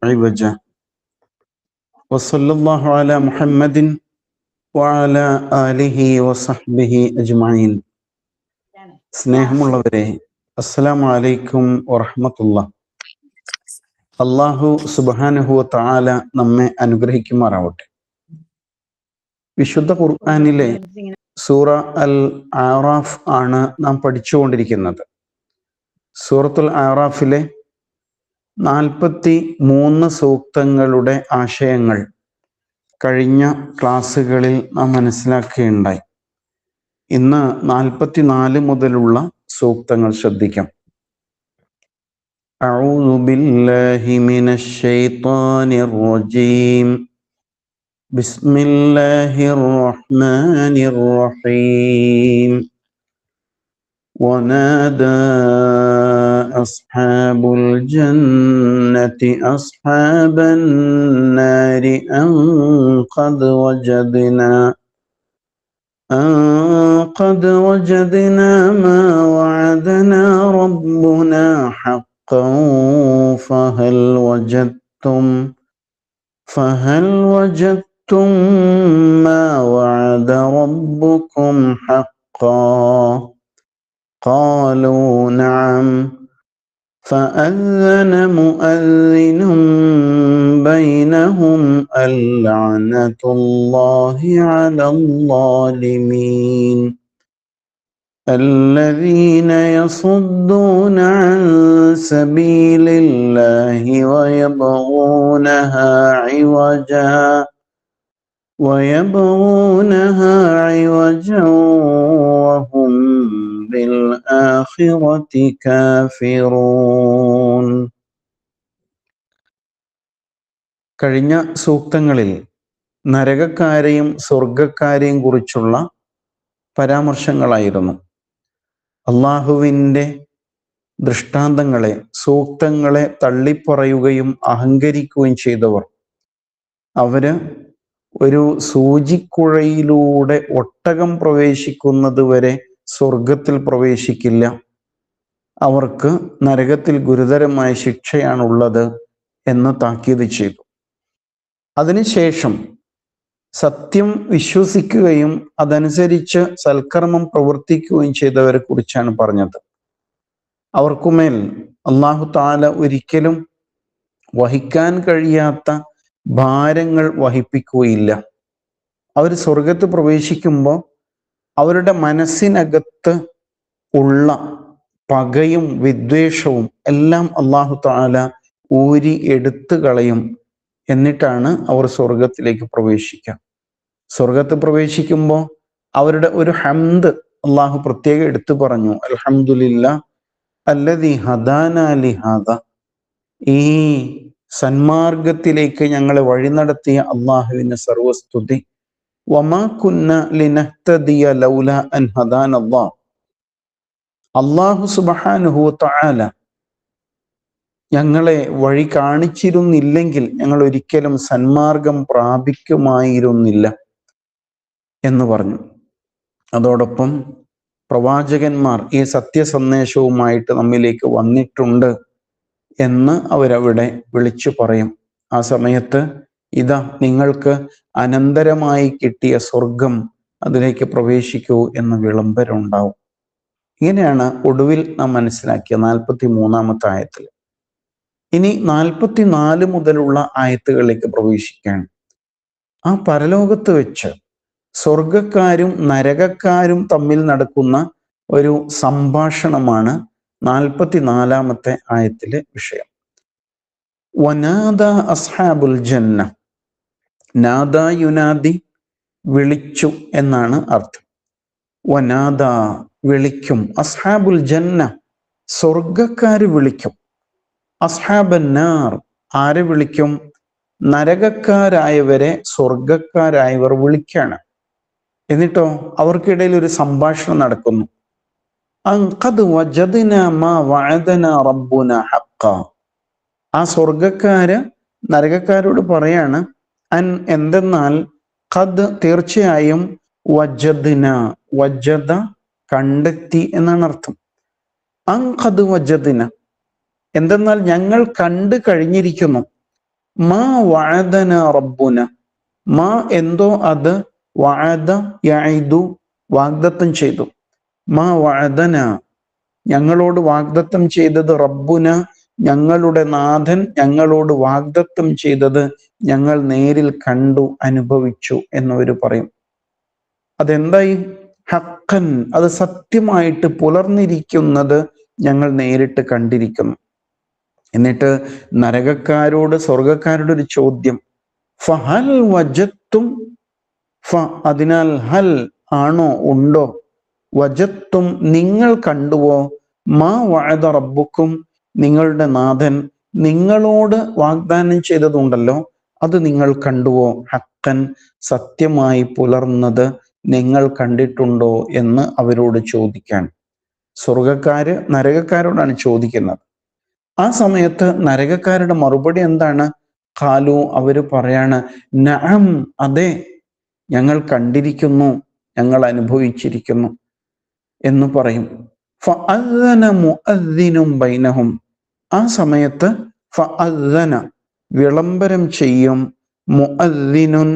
عوجا وصلى الله على محمد وعلى آله وصحبه أجمعين. സ്നേഹമുള്ളവരെ, അസ്സലാമു അലൈക്കും വറഹ്മത്തുള്ളാഹി. അല്ലാഹു സുബ്ഹാനഹു വ തആല നമ്മെ അനുഗ്രഹിക്കുമാറാവട്ടെ. വിശുദ്ധ ഖുർആനിലെ സൂറ അൽ ആറാഫ് ആണ് നാം പഠിച്ചുകൊണ്ടിരിക്കുന്നത്. സൂറത്തുൽ ആറാഫിലെ 43 സൂക്തങ്ങളുടെ ആശയങ്ങൾ കഴിഞ്ഞ ക്ലാസ്സുകളിൽ നാം മനസ്സിലാക്കുകയുണ്ടായി. ഇന്ന് 44 മുതലുള്ള സൂക്തങ്ങൾ ശ്രദ്ധിക്കാം. അഊദു ബില്ലാഹി മിനശ് ശൈത്വാനിർ റജീം. ബിസ്മില്ലാഹിർ റഹ്മാനിർ റഹീം. വനാദാ അസ്ഹാബുൽ ജന്നതി അസ്ഹാബൻ നാരി അൻ ഖദ് وجدنا ما وعدنا ربنا حقا فهل وجدتم ما وعد ربكم حقا قالوا نعم فأذن مؤذن بينهم اللعنة الله على الظالمين الذين يصدون عن سبيل الله ويبغونها عوجا وهم بالآخرة كافرون. കഴിഞ്ഞ സൂക്തങ്ങളിൽ നരകക്കാരെയും സ്വർഗക്കാരെയും കുറിച്ചുള്ള പരാമർശങ്ങളായിരുന്നു. അള്ളാഹുവിൻ്റെ ദൃഷ്ടാന്തങ്ങളെ, സൂക്തങ്ങളെ തള്ളിപ്പറയുകയും അഹങ്കരിക്കുകയും ചെയ്തവർ, അവര് ഒരു സൂചിക്കുഴയിലൂടെ ഒട്ടകം പ്രവേശിക്കുന്നത് വരെ സ്വർഗത്തിൽ പ്രവേശിക്കില്ല, അവർക്ക് നരകത്തിൽ ഗുരുതരമായ ശിക്ഷയാണുള്ളത് എന്ന് താക്കീത് ചെയ്തു. അതിനുശേഷം സത്യം വിശ്വസിക്കുകയും അതനുസരിച്ച് സൽക്കർമ്മം പ്രവർത്തിക്കുകയും ചെയ്തവരെ കുറിച്ചാണ് പറഞ്ഞത്. അവർക്കുമേൽ അല്ലാഹു തആല ഒരിക്കലും വഹിക്കാൻ കഴിയാത്ത ഭാരങ്ങൾ വഹിപ്പിക്കുകയില്ല. അവർ സ്വർഗത്ത് പ്രവേശിക്കുമ്പോൾ അവരുടെ മനസ്സിനകത്ത് ഉള്ള പകയും വിദ്വേഷവും എല്ലാം അല്ലാഹു തആല ഊരി എടുത്തു കളയും. എന്നിട്ടാണ് അവർ സ്വർഗത്തിലേക്ക് പ്രവേശിക്കുക. സ്വർഗത്ത് പ്രവേശിക്കുമ്പോൾ അവരുടെ ഒരു ഹംദ് അള്ളാഹു പ്രത്യേകം എടുത്തു പറഞ്ഞു. അൽഹംദുലില്ലാഹ് അല്ലദീ ഹദാനാ ലിഹാദ. ഈ സന്മാർഗത്തിലേക്ക് ഞങ്ങളെ വഴി നടത്തിയ അള്ളാഹുവിന് സർവസ്തുതി. വമാ കുന്ന ലിനഹ്തദിയ ലൗലാ അൻ ഹദാനല്ലാഹ്. അല്ലാഹു സുബ്ഹാനഹു വ തആല ഞങ്ങളെ വഴി കാണിച്ചിരുന്നില്ലെങ്കിൽ ഞങ്ങൾ ഒരിക്കലും സന്മാർഗം പ്രാപിക്കുമായിരുന്നില്ല എന്ന് പറഞ്ഞു. അതോടൊപ്പം പ്രവാചകന്മാർ ഈ സത്യസന്ദേശവുമായിട്ട് നമ്മിലേക്ക് വന്നിട്ടുണ്ട് എന്ന് അവരവിടെ വിളിച്ചു പറയും. ആ സമയത്ത് ഇതാ നിങ്ങൾക്ക് അനന്തരമായി കിട്ടിയ സ്വർഗം, അതിലേക്ക് പ്രവേശിക്കൂ എന്ന വിളംബരം ഉണ്ടാവും. ഇങ്ങനെയാണ് ഒടുവിൽ നാം മനസ്സിലാക്കിയ 43-ാമത്തെ ആയത്തിൽ. ഇനി 44 മുതലുള്ള ആയത്തുകളിലേക്ക് പ്രവേശിക്കുകയാണ്. ആ പരലോകത്ത് വെച്ച് സ്വർഗക്കാരും നരകക്കാരും തമ്മിൽ നടക്കുന്ന ഒരു സംഭാഷണമാണ് 44-ാമത്തെ ആയത്തിലെ വിഷയം. വനാദ അസ്ഹാബുൽ ജന്ന. നാദ യുനാദി, വിളിച്ചു എന്നാണ് അർത്ഥം. വനാദ, വിളിക്കും. അസ്ഹാബുൽ ജന്ന, സ്വർഗക്കാര് വിളിക്കും. അസ്ഹാബന്നാർ, ആരെ വിളിക്കും? നരകക്കാരായവരെ സ്വർഗക്കാരായവർ വിളിക്കാണ്. എന്നിട്ടോ അവർക്കിടയിൽ ഒരു സംഭാഷണം നടക്കുന്നു. ഖദ് വജദ്നാ മാ വഅദനാ റബ്ബുനാ ഹഖ്ഖാ. ആ സ്വർഗക്കാര് നരകക്കാരോട് പറയാണ്, എന്തെന്നാൽ ഖദ്, തീർച്ചയായും, വജദ്ന, വജദ കണ്ടെത്തി എന്നാണ് അർത്ഥം. ഖദ് വജദ്ന, എന്തെന്നാൽ ഞങ്ങൾ കണ്ടു കഴിഞ്ഞിരിക്കുന്നു. മാ വഅദന റബ്ബുന, മാ എന്തോ അത്, വഅദ യഇദു വാഗ്ദത്തം ചെയ്തു, മാ വഅദന ഞങ്ങളോട് വാഗ്ദത്തം ചെയ്തത്, റബ്ബുന ഞങ്ങളുടെ നാഥൻ ഞങ്ങളോട് വാഗ്ദത്തം ചെയ്തത് ഞങ്ങൾ നേരിൽ കണ്ടു അനുഭവിച്ചു എന്നവർ പറയും. അതെന്തായി? ഹഖൻ, അത് സത്യമായിട്ട് പുലർന്നിരിക്കുന്നത് ഞങ്ങൾ നേരിട്ട് കണ്ടിരിക്കുന്നു. എന്നിട്ട് നരകക്കാരോട് സ്വർഗക്കാരുടെ ഒരു ചോദ്യം, ഫഹൽ വജത്തും, അതിനാൽ ഹൽ ആണോ ഉണ്ടോ, വജത്തും നിങ്ങൾ കണ്ടുവോ, മാ വഅദ റബ്ബുക്കും നിങ്ങളുടെ നാഥൻ നിങ്ങളോട് വാഗ്ദാനം ചെയ്തതുണ്ടല്ലോ അത് നിങ്ങൾ കണ്ടുവോ, ഹഖൻ സത്യമായി പുലർന്നത് നിങ്ങൾ കണ്ടിട്ടുണ്ടോ എന്ന് അവരോട് ചോദിക്കാൻ. സ്വർഗക്കാര് നരകക്കാരോടാണ് ചോദിക്കുന്നത്. ആ സമയത്ത് നരകക്കാരുടെ മറുപടി എന്താണ്? ഖാലു, അവര് പറയാണ്, നഅം അതെ ഞങ്ങൾ കണ്ടിരിക്കുന്നു, ഞങ്ങൾ അനുഭവിച്ചിരിക്കുന്നു എന്ന് പറയും. ഫഅദ്ദന മുഅദ്ദിനും ബൈനഹും, ആ സമയത്ത് ഫഅദ്ദന വിളംബരം ചെയ്യും, മുഅദ്ദിനുൻ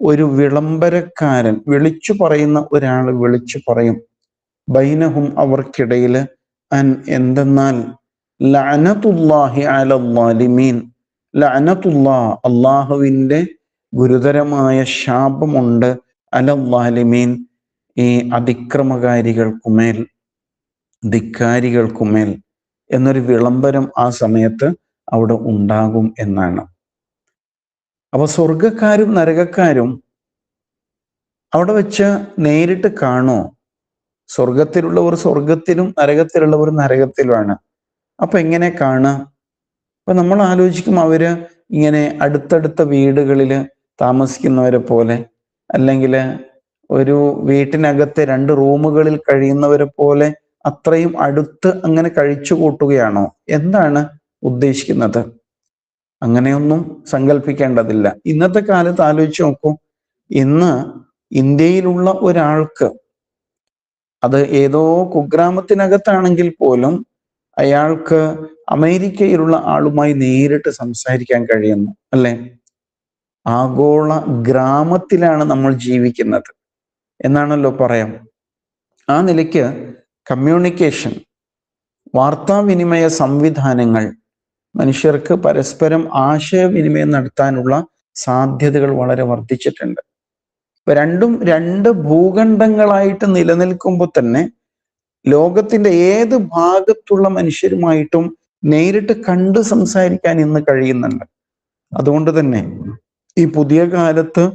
ഒരു വിളംബരക്കാരൻ, വിളിച്ചു പറയുന്ന ഒരാൾ വിളിച്ചു പറയും, ബൈനഹും അവർക്കിടയിൽ, അൻ എന്തെന്നാൽ, ലഅനതുല്ലാഹി അലദ്ദാലിമീൻ, ലഅനതുല്ലാഹ് അള്ളാഹുവിൻ്റെ ഗുരുതരമായ ശാപമുണ്ട്, അലദ്ദാലിമീൻ ഈ അതിക്രമകാരികൾക്കുമേൽ, ധിക്കാരികൾക്കുമേൽ എന്നൊരു വിളംബരം ആ സമയത്ത് അവിടെ ഉണ്ടാകും എന്നാണ്. അപ്പൊ സ്വർഗക്കാരും നരകക്കാരും അവിടെ വെച്ച് നേരിട്ട് കാണോ? സ്വർഗത്തിലുള്ളവർ സ്വർഗത്തിലും നരകത്തിലുള്ളവർ നരകത്തിലുമാണ്. അപ്പൊ എങ്ങനെ കാണുക? അപ്പൊ നമ്മൾ ആലോചിക്കും, അവര് ഇങ്ങനെ അടുത്തടുത്ത വീടുകളിൽ താമസിക്കുന്നവരെ പോലെ, അല്ലെങ്കിൽ ഒരു വീട്ടിനകത്തെ 2 റൂമുകളിൽ കഴിയുന്നവരെ പോലെ അത്രയും അടുത്ത് അങ്ങനെ കഴിച്ചു കൂട്ടുകയാണോ? എന്താണ് ഉദ്ദേശിക്കുന്നത്? അങ്ങനെയൊന്നും സങ്കല്പിക്കേണ്ടതില്ല. ഇന്നത്തെ കാലത്ത് ആലോചിച്ച് നോക്കൂ, ഇന്ന് ഇന്ത്യയിലുള്ള ഒരാൾക്ക്, അത് ഏതോ കുഗ്രാമത്തിനകത്താണെങ്കിൽ പോലും, അയാൾക്ക് അമേരിക്കയിലുള്ള ആളുമായി നേരിട്ട് സംസാരിക്കാൻ കഴിയുന്നു, അല്ലെ? ആഗോള ഗ്രാമത്തിലാണ് നമ്മൾ ജീവിക്കുന്നത് എന്നാണല്ലോ പറയാം. ആ നിലയ്ക്ക് കമ്മ്യൂണിക്കേഷൻ, വാർത്താവിനിമയ സംവിധാനങ്ങൾ മനുഷ്യർക്ക് പരസ്പരം ആശയവിനിമയം നടത്താനുള്ള സാധ്യതകൾ വളരെ വർദ്ധിച്ചിട്ടുണ്ട്. ഇപ്പൊ രണ്ടും 2 ഭൂഖണ്ഡങ്ങളായിട്ട് നിലനിൽക്കുമ്പോൾ തന്നെ ലോകത്തിന്റെ ഏത് ഭാഗത്തുള്ള മനുഷ്യരുമായിട്ടും നേരിട്ട് കണ്ട് സംസാരിക്കാൻ ഇന്ന് കഴിയുന്നുണ്ട്. അതുകൊണ്ട് തന്നെ ഈ പുതിയ കാലത്ത്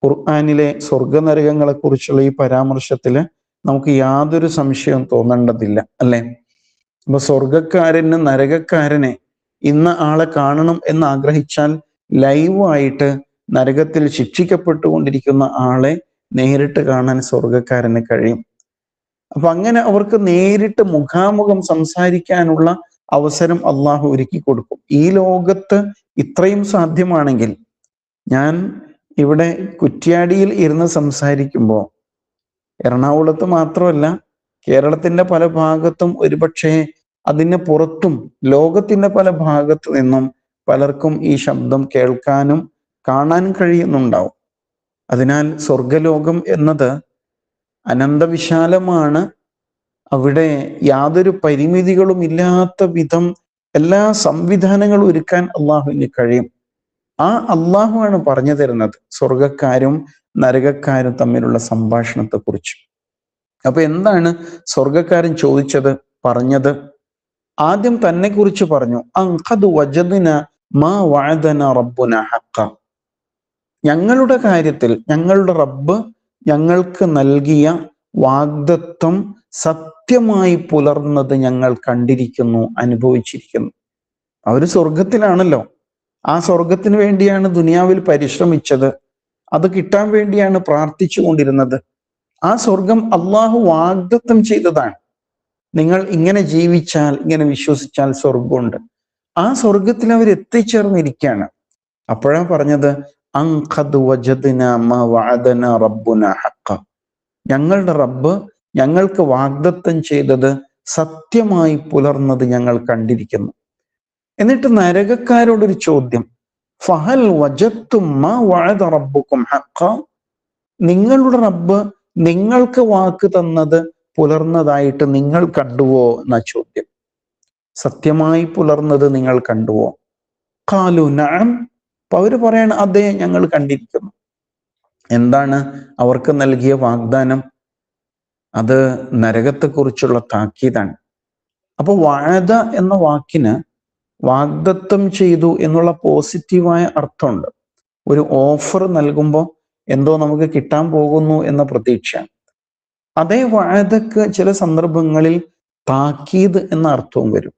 ഖുർആനിലെ സ്വർഗനരകങ്ങളെ കുറിച്ചുള്ള ഈ പരാമർശത്തില് നമുക്ക് യാതൊരു സംശയവും തോന്നേണ്ടതില്ല, അല്ലെ? അപ്പൊ സ്വർഗക്കാരന് നരകക്കാരനെ ഇന്ന ആളെ കാണണം എന്ന് ആഗ്രഹിച്ചാൽ ലൈവായിട്ട് നരകത്തിൽ ശിക്ഷിക്കപ്പെട്ടുകൊണ്ടിരിക്കുന്ന ആളെ നേരിട്ട് കാണാൻ സ്വർഗക്കാരന് കഴിയും. അപ്പൊ അങ്ങനെ അവർക്ക് നേരിട്ട് മുഖാമുഖം സംസാരിക്കാനുള്ള അവസരം അള്ളാഹു ഒരുക്കി കൊടുക്കും. ഈ ലോകത്ത് ഇത്രയും സാധ്യമാണെങ്കിൽ, ഞാൻ ഇവിടെ കുറ്റ്യാടിയിൽ ഇരുന്ന് സംസാരിക്കുമ്പോൾ എറണാകുളത്ത് മാത്രമല്ല, കേരളത്തിന്റെ പല ഭാഗത്തും, ഒരുപക്ഷെ അതിന് പുറത്തും ലോകത്തിന്റെ പല ഭാഗത്തു നിന്നും പലർക്കും ഈ ശബ്ദം കേൾക്കാനും കാണാൻ കഴിയുന്നുണ്ടാവും. അതിനാൽ സ്വർഗലോകം എന്നത് അനന്തവിശാലമാണ്. അവിടെ യാതൊരു പരിമിതികളും ഇല്ലാത്ത വിധം എല്ലാ സംവിധാനങ്ങളും ഒരുക്കാൻ അള്ളാഹുവിന് കഴിയും. ആ അള്ളാഹുവാണ് പറഞ്ഞു തരുന്നത് സ്വർഗക്കാരും നരകക്കാരും തമ്മിലുള്ള സംഭാഷണത്തെ കുറിച്ച്. അപ്പൊ എന്താണ് സ്വർഗക്കാരൻ ചോദിച്ചത്, പറഞ്ഞത്? ആദ്യം തന്നെ കുറിച്ച് പറഞ്ഞു, അൻഖദ് വജദ്ന മാ വഅദന റബ്ബുന ഹഖ, ഞങ്ങളുടെ കാര്യത്തിൽ ഞങ്ങളുടെ റബ്ബ് ഞങ്ങൾക്ക് നൽകിയ വാഗ്ദത്വം സത്യമായി പുലർന്നത് ഞങ്ങൾ കണ്ടിരിക്കുന്നു, അനുഭവിച്ചിരിക്കുന്നു. അവര് സ്വർഗത്തിലാണല്ലോ, ആ സ്വർഗത്തിന് വേണ്ടിയാണ് ദുനിയാവിൽ പരിശ്രമിച്ചത്, അത് കിട്ടാൻ വേണ്ടിയാണ് പ്രാർത്ഥിച്ചു കൊണ്ടിരുന്നത്. ആ സ്വർഗം അള്ളാഹു വാഗ്ദത്തം ചെയ്തതാണ്. നിങ്ങൾ ഇങ്ങനെ ജീവിച്ചാൽ, ഇങ്ങനെ വിശ്വസിച്ചാൽ സ്വർഗമുണ്ട്. ആ സ്വർഗത്തിൽ അവർ എത്തിച്ചേർന്നിരിക്കുകയാണ്. അപ്പോഴാ പറഞ്ഞത്, അൻഖദ് വജദ്ന മാ വഅദന റബ്ബുന ഹഖ, ഞങ്ങളുടെ റബ്ബ് ഞങ്ങൾക്ക് വാഗ്ദത്തം ചെയ്തത് സത്യമായി പുലർന്നത് ഞങ്ങൾ കണ്ടിരിക്കുന്നു. എന്നിട്ട് നരകക്കാരോടൊരു ചോദ്യം, ഫഹൽ വജത്തും മാ വഅദ റബ്ബുക്കും ഹഖ, നിങ്ങളുടെ റബ്ബ് നിങ്ങൾക്ക് വാക്ക് തന്നത് പുലർന്നതായിട്ട് നിങ്ങൾ കണ്ടുവോ എന്ന ചോദ്യം. സത്യമായി പുലർന്നത് നിങ്ങൾ കണ്ടുവോ? ഖാലു നഅം, അപ്പൊ അവര് പറയാണ് അതെ, ഞങ്ങൾ കണ്ടിരിക്കുന്നു. എന്താണ് അവർക്ക് നൽകിയ വാഗ്ദാനം? അത് നരകത്തെക്കുറിച്ചുള്ള താക്കീതാണ്. അപ്പൊ വഅദ എന്ന വാക്കിന് വാഗ്ദത്തം ചെയ്തു എന്നുള്ള പോസിറ്റീവായ അർത്ഥമുണ്ട്. ഒരു ഓഫർ നൽകുമ്പോൾ എന്തോ നമുക്ക് കിട്ടാൻ പോകുന്നു എന്ന പ്രതീക്ഷ. അതേ വഅദക്ക് ചില സന്ദർഭങ്ങളിൽ താക്കീത് എന്ന അർത്ഥവും വരും.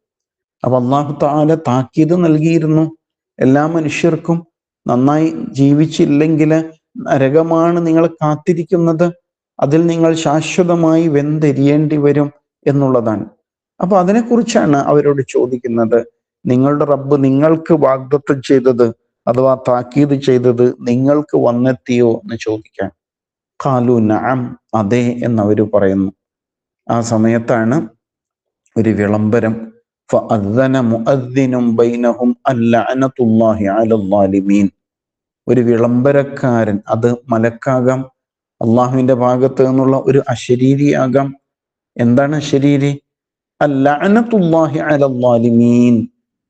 അപ്പൊ അല്ലാഹു തആല താക്കീത് നൽകിയിരുന്നു എല്ലാ മനുഷ്യർക്കും. നന്നായി ജീവിച്ചില്ലെങ്കിൽ നരകമാണ് നിങ്ങളെ കാത്തിരിക്കുന്നത്, അതിൽ നിങ്ങൾ ശാശ്വതമായി വെന്തെരിയേണ്ടി വരും എന്നുള്ളതാണ്. അപ്പൊ അതിനെക്കുറിച്ചാണ് അവരോട് ചോദിക്കുന്നത്, നിങ്ങളുടെ റബ്ബ് നിങ്ങൾക്ക് വാഗ്ദത്തം ചെയ്തത് അഥവാ താക്കീത് ചെയ്തത് നിങ്ങൾക്ക് വന്നെത്തിയോ എന്ന് ചോദിക്കാൻ. ഖാലു നഅം, അതെ എന്നവര് പറയുന്നു. ആ സമയത്താണ് ഒരു വിളംബരം. ഫഅദ്ദന മുഅദ്ദിനും ബൈനഹും അല്ലഅനതുല്ലാഹി അലൽ ളാലിമീൻ. ഒരു വിളംബരക്കാരൻ, അത് മലക്കാകാം, അള്ളാഹുവിന്റെ ഭാഗത്ത് നിന്നുള്ള ഒരു അശരീരിയാകാം. എന്താണ് അശരീരി? അല്ലഅനതുല്ലാഹി അലൽ ളാലിമീൻ,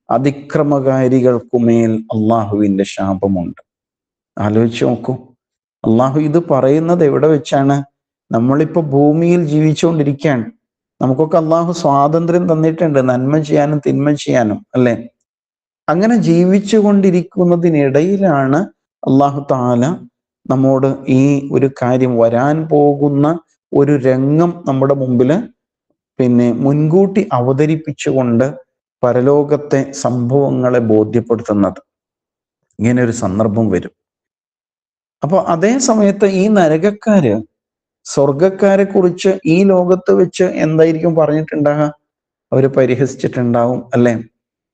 അതിക്രമകാരികൾക്കുമേൽ അള്ളാഹുവിന്റെ ശാപമുണ്ട്. ആലോചിച്ച് നോക്കൂ, അള്ളാഹു ഇത് പറയുന്നത് എവിടെ വെച്ചാണ്? നമ്മളിപ്പോ ഭൂമിയിൽ ജീവിച്ചുകൊണ്ടിരിക്കുകയാണ്. നമുക്കൊക്കെ അള്ളാഹു സ്വാതന്ത്ര്യം തന്നിട്ടുണ്ട്, നന്മ ചെയ്യാനും തിന്മ ചെയ്യാനും, അല്ലെ? അങ്ങനെ ജീവിച്ചു കൊണ്ടിരിക്കുന്നതിനിടയിലാണ് അള്ളാഹു തആല നമ്മോട് ഈ ഒരു കാര്യം, വരാൻ പോകുന്ന ഒരു രംഗം നമ്മുടെ മുമ്പില് മുൻകൂട്ടി അവതരിപ്പിച്ചുകൊണ്ട് പരലോകത്തെ സംഭവങ്ങളെ ബോധ്യപ്പെടുത്തുന്നത്. ഇങ്ങനെ ഒരു സന്ദർഭം വരും. അപ്പൊ അതേ സമയത്ത് ഈ നരകക്കാര് സ്വർഗക്കാരെ കുറിച്ച് ഈ ലോകത്ത് വെച്ച് എന്തായിരിക്കും പറഞ്ഞിട്ടുണ്ടാകുക? അവര് പരിഹസിച്ചിട്ടുണ്ടാവും, അല്ലെ?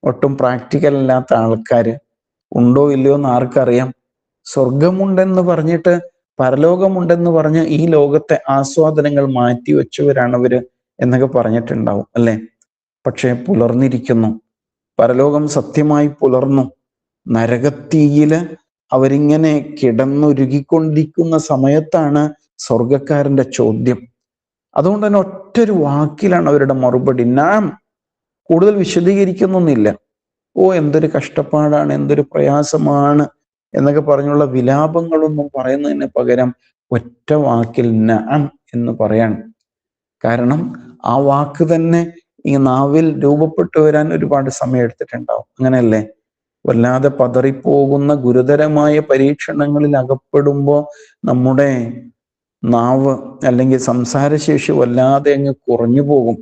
ഒട്ടും പ്രാക്ടിക്കൽ അല്ലാത്ത ആൾക്കാര് ഉണ്ടോ ഇല്ലയോ എന്ന് ആർക്കറിയാം? സ്വർഗമുണ്ടെന്ന് പറഞ്ഞിട്ട് പരലോകമുണ്ടെന്ന് പറഞ്ഞ് ഈ ലോകത്തെ ആസ്വാദനങ്ങൾ മാറ്റി വെച്ചവരാണവര് എന്നൊക്കെ പറഞ്ഞിട്ടുണ്ടാവും, അല്ലെ? പക്ഷെ പുലർന്നിരിക്കുന്നു, പരലോകം സത്യമായി പുലർന്നു. നരകത്തീയില് അവരിങ്ങനെ കിടന്നുരുകിക്കൊണ്ടിരിക്കുന്ന സമയത്താണ് സ്വർഗക്കാരന്റെ ചോദ്യം. അതുകൊണ്ട് തന്നെ ഒറ്റൊരു വാക്കിലാണ് അവരുടെ മറുപടി, നാം. കൂടുതൽ വിശദീകരിക്കുന്നൊന്നുമില്ല. ഓ, എന്തൊരു കഷ്ടപ്പാടാണ്, എന്തൊരു പ്രയാസമാണ് എന്നൊക്കെ പറഞ്ഞുള്ള വിലാപങ്ങളൊന്നും പറയുന്നതിന് പകരം ഒറ്റ വാക്കിൽ നഅം എന്ന് പറയാണ്. കാരണം ആ വാക്ക് തന്നെ ഈ നാവിൽ രൂപപ്പെട്ടു വരാൻ ഒരുപാട് സമയം എടുത്തിട്ടുണ്ടാവും, അങ്ങനെയല്ലേ? വല്ലാതെ പതറിപ്പോകുന്ന ഗുരുതരമായ പരീക്ഷണങ്ങളിൽ അകപ്പെടുമ്പോൾ നമ്മുടെ നാവ് അല്ലെങ്കിൽ സംസാരശേഷി വല്ലാതെ അങ്ങ് കുറഞ്ഞു പോകും.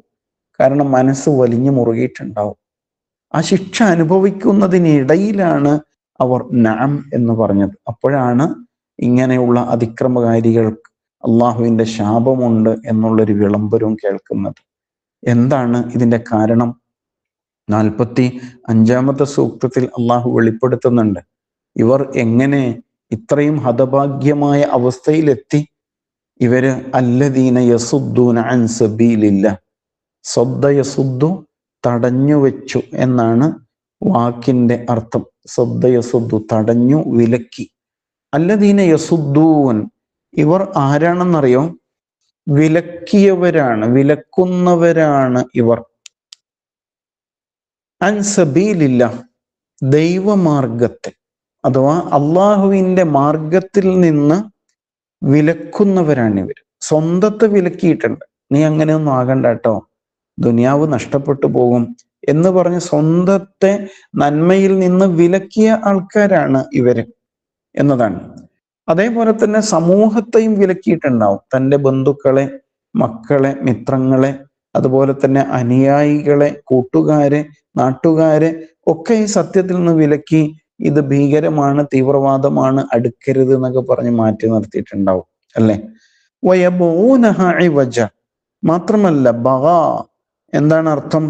കാരണം മനസ്സ് വലിഞ്ഞു മുറുകിയിട്ടുണ്ടാവും. ആ ശിക്ഷ അനുഭവിക്കുന്നതിനിടയിലാണ് അവർ നഅം എന്ന് പറഞ്ഞത്. അപ്പോഴാണ് ഇങ്ങനെയുള്ള അതിക്രമകാരികൾക്ക് അള്ളാഹുവിന്റെ ശാപമുണ്ട് എന്നുള്ളൊരു വിളംബരവും കേൾക്കുന്നത്. എന്താണ് ഇതിന്റെ കാരണം? 45 സൂക്തത്തിൽ അള്ളാഹു വെളിപ്പെടുത്തുന്നുണ്ട്. ഇവർ എങ്ങനെ ഇത്രയും ഹതഭാഗ്യമായ അവസ്ഥയിലെത്തി? ഇവര് അല്ലദീന യസുദ്ദൂന അൻ സബീലില്ലാഹ്, സദ്ദ യസുദ്ദു, തടഞ്ഞു വെച്ചു എന്നാണ് വാക്കിന്റെ അർത്ഥം. സദ്ദ യസുദ്ദു, തടഞ്ഞു, വിലക്കി. അല്ലദീന യസുദ്ദൂൻ, ഇവർ ആരാണെന്നറിയോ? വിലക്കിയവരാണ്, വിലക്കുന്നവരാണ് ഇവർ. അൻ സബീലില്ലാഹ്, ദൈവമാർഗത്തെ അഥവാ അള്ളാഹുവിന്റെ മാർഗത്തിൽ നിന്ന് വിലക്കുന്നവരാണ് ഇവർ. സ്വന്തത്തെ വിലക്കിയിട്ടുണ്ട്. നീ അങ്ങനെയൊന്നും ആകണ്ട കേട്ടോ, ദുനിയാവ് നഷ്ടപ്പെട്ടു പോകും എന്ന് പറഞ്ഞ് സ്വന്തത്തെ നന്മയിൽ നിന്ന് വിലക്കിയ ആൾക്കാരാണ് ഇവര് എന്നതാണ്. അതേപോലെ തന്നെ സമൂഹത്തെയും വിലക്കിയിട്ടുണ്ടാവും. തൻ്റെ ബന്ധുക്കളെ, മക്കളെ, മിത്രങ്ങളെ, അതുപോലെ തന്നെ അനുയായികളെ, കൂട്ടുകാരെ, നാട്ടുകാരെ ഒക്കെ ഈ സത്യത്തിൽ നിന്ന് വിലക്കി. ഇത് ഭീകരമാണ്, തീവ്രവാദമാണ്, അടുക്കരുത് എന്നൊക്കെ പറഞ്ഞ് മാറ്റി നിർത്തിയിട്ടുണ്ടാവും, അല്ലെ? വയബൂനഹ ഇവജ, മാത്രമല്ല ബഗാ, എന്താണ് അർത്ഥം?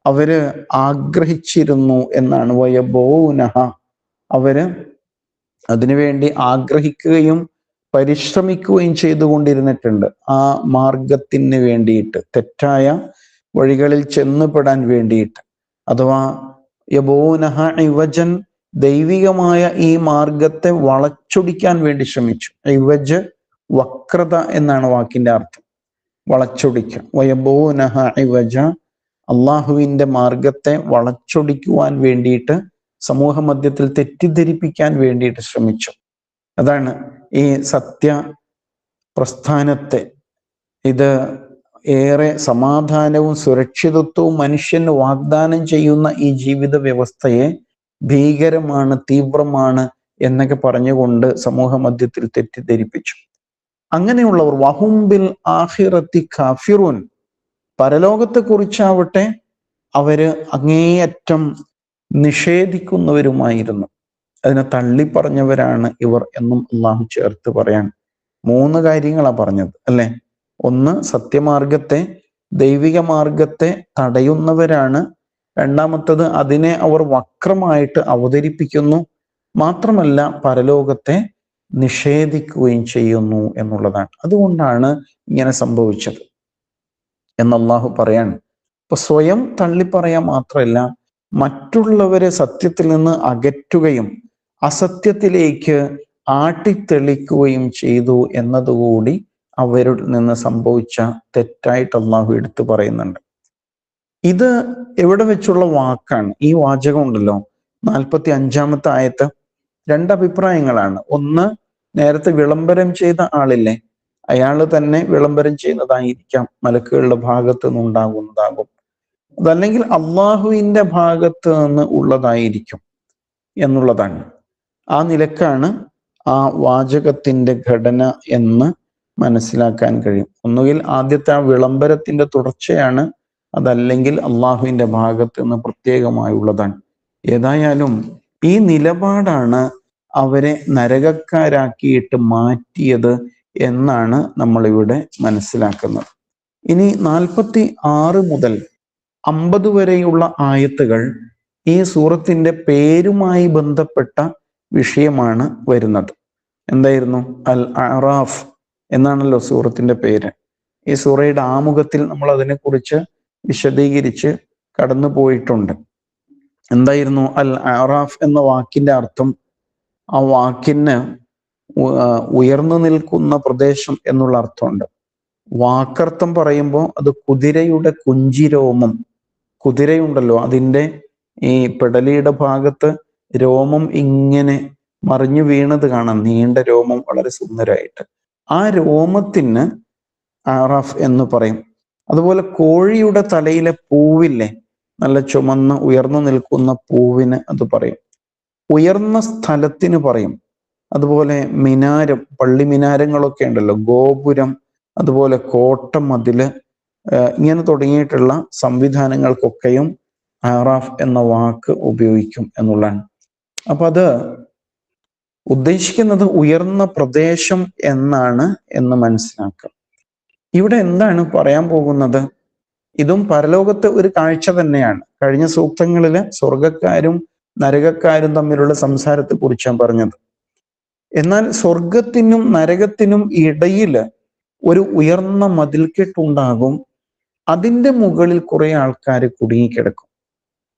അവര് ആഗ്രഹിച്ചിരുന്നു എന്നാണ്. വയബൂനഹ, അവര് അതിനുവേണ്ടി ആഗ്രഹിക്കുകയും പരിശ്രമിക്കുകയും ചെയ്തുകൊണ്ടിരുന്നിട്ടുണ്ട്. ആ മാർഗത്തിന് വേണ്ടിയിട്ട്, തെറ്റായ വഴികളിൽ ചെന്നുപെടാൻ വേണ്ടിയിട്ട്. അഥവാ യബൂനഹ ഇവജൻ ദൈവികമായ ഈ മാർഗത്തെ വളച്ചൊടിക്കാൻ വേണ്ടി ശ്രമിച്ചു. ഇവജ് വക്രത എന്നാണ് വാക്കിന്റെ അർത്ഥം, വളച്ചൊടിക്കുക. വയബൂനഹ ഇവജ, അള്ളാഹുവിന്റെ മാർഗത്തെ വളച്ചൊടിക്കുവാൻ വേണ്ടിയിട്ട് സമൂഹ മധ്യത്തിൽ തെറ്റിദ്ധരിപ്പിക്കാൻ വേണ്ടിയിട്ട് ശ്രമിച്ചു. അതാണ് ഈ സത്യ പ്രസ്ഥാനത്തെ, ഇത് ഏറെ സമാധാനവും സുരക്ഷിതത്വവും മനുഷ്യന് വാഗ്ദാനം ചെയ്യുന്ന ഈ ജീവിത വ്യവസ്ഥയെ ഭീകരമാണ്, തീവ്രമാണ് എന്നൊക്കെ പറഞ്ഞുകൊണ്ട് സമൂഹ മധ്യത്തിൽ തെറ്റിദ്ധരിപ്പിച്ചു. അങ്ങനെയുള്ളവർ വഹും ബിൽ ആഖിറത്തി കാഫിറൂൻ, പരലോകത്തെ കുറിച്ചാവട്ടെ അവര് അങ്ങേയറ്റം നിഷേധിക്കുന്നവരുമായിരുന്നു. അതിനെ തള്ളിപ്പറഞ്ഞവരാണ് ഇവർ എന്നും അള്ളാഹു ചേർത്ത് പറയാൻ. 3 കാര്യങ്ങളാണ് പറഞ്ഞത് അല്ലെ. ഒന്ന്, സത്യമാർഗത്തെ, ദൈവിക മാർഗത്തെ തടയുന്നവരാണ്. രണ്ടാമത്തത്, അതിനെ അവർ വക്രമായിട്ട് അവതരിപ്പിക്കുന്നു. മാത്രമല്ല പരലോകത്തെ നിഷേധിക്കുകയും ചെയ്യുന്നു എന്നുള്ളതാണ്. അതുകൊണ്ടാണ് ഇങ്ങനെ സംഭവിച്ചത് എന്ന് അള്ളാഹു പറയാണ്. അപ്പൊ സ്വയം തള്ളിപ്പറയാൻ മാത്രമല്ല, മറ്റുള്ളവരെ സത്യത്തിൽ നിന്ന് അകറ്റുകയും അസത്യത്തിലേക്ക് ആട്ടിത്തെളിക്കുകയും ചെയ്തു എന്നതുകൂടി അവരിൽ നിന്ന് സംഭവിച്ച തെറ്റായിട്ട് അള്ളാഹു എടുത്തു പറയുന്നുണ്ട്. ഇത് എവിടെ വെച്ചുള്ള വാക്കാണ്? ഈ വാചകം ഉണ്ടല്ലോ, 45-ാമത്തെ ആയത്ത്, 2 അഭിപ്രായങ്ങളാണ്. ഒന്ന്, നേരത്തെ വിളംബരം ചെയ്ത ആളില്ലേ, അയാൾ തന്നെ വിളംബരം ചെയ്യുന്നതായിരിക്കാം, മലക്കുകളുടെ ഭാഗത്ത് നിന്നുണ്ടാകുന്നതാകും. അതല്ലെങ്കിൽ അള്ളാഹുവിന്റെ ഭാഗത്ത് നിന്ന് ഉള്ളതായിരിക്കും എന്നുള്ളതാണ്. ആ നിലക്കാണ് ആ വാചകത്തിന്റെ ഘടന എന്ന് മനസ്സിലാക്കാൻ കഴിയും. ഒന്നുകിൽ ആദ്യത്തെ ആ വിളംബരത്തിന്റെ തുടർച്ചയാണ്, അതല്ലെങ്കിൽ അള്ളാഹുവിന്റെ ഭാഗത്ത് നിന്ന് പ്രത്യേകമായുള്ളതാണ്. ഏതായാലും ഈ നിലപാടാണ് അവരെ നരകക്കാരാക്കിയിട്ട് മാറ്റിയത് എന്നാണ് നമ്മളിവിടെ മനസ്സിലാക്കുന്നത്. ഇനി 46 മുതൽ 50 വരെയുള്ള ആയത്തുകൾ ഈ സൂറത്തിന്റെ പേരുമായി ബന്ധപ്പെട്ട വിഷയമാണ് വരുന്നത്. എന്തായിരുന്നു? അൽ അറാഫ് എന്നാണല്ലോ സൂറത്തിന്റെ പേര്. ഈ സൂറയുടെ ആമുഖത്തിൽ നമ്മൾ അതിനെക്കുറിച്ച് വിശദീകരിച്ച് കടന്നു പോയിട്ടുണ്ട്. എന്തായിരുന്നു അൽ അറാഫ് എന്ന വാക്കിന്റെ അർത്ഥം? ആ വാക്കിന് ഉയർന്നു നിൽക്കുന്ന പ്രദേശം എന്നുള്ള അർത്ഥമുണ്ട്. വാക്കർത്ഥം പറയുമ്പോൾ അത് കുതിരയുടെ കുഞ്ചിരോമം, കുതിരയുണ്ടല്ലോ അതിൻ്റെ ഈ പെടലിയുടെ ഭാഗത്ത് രോമം ഇങ്ങനെ മറിഞ്ഞു വീണത് കാണാം, നീണ്ട രോമം, വളരെ സുന്ദരമായിട്ട്. ആ രോമത്തിന് ആറാഫ് എന്ന് പറയും. അതുപോലെ കോഴിയുടെ തലയിലെ പൂവില്ലേ, നല്ല ചുമന്ന് ഉയർന്നു നിൽക്കുന്ന പൂവിന് അത് പറയും. ഉയർന്ന സ്ഥലത്തിന് പറയും. അതുപോലെ മിനാരം, പള്ളി മിനാരങ്ങളൊക്കെ ഉണ്ടല്ലോ, ഗോപുരം, അതുപോലെ കോട്ട, മതില്, ഇങ്ങനെ തുടങ്ങിയിട്ടുള്ള സംവിധാനങ്ങൾക്കൊക്കെയും ആറാഫ് എന്ന വാക്ക് ഉപയോഗിക്കും എന്നുള്ളതാണ്. അപ്പൊ അത് ഉദ്ദേശിക്കുന്നത് ഉയർന്ന പ്രദേശം എന്നാണ് എന്ന് മനസ്സിലാക്കുക. ഇവിടെ എന്താണ് പറയാൻ പോകുന്നത്? ഇതും പരലോകത്തെ ഒരു കാഴ്ച തന്നെയാണ്. കഴിഞ്ഞ സൂക്തങ്ങളില് സ്വർഗക്കാരും നരകക്കാരും തമ്മിലുള്ള സംസാരത്തെ കുറിച്ചാണ് പറഞ്ഞത്. എന്നാൽ സ്വർഗത്തിനും നരകത്തിനും ഇടയിൽ ഒരു ഉയർന്ന മതിൽക്കെട്ടുണ്ടാകും. അതിൻ്റെ മുകളിൽ കുറെ ആൾക്കാർ കുടുങ്ങിക്കിടക്കും.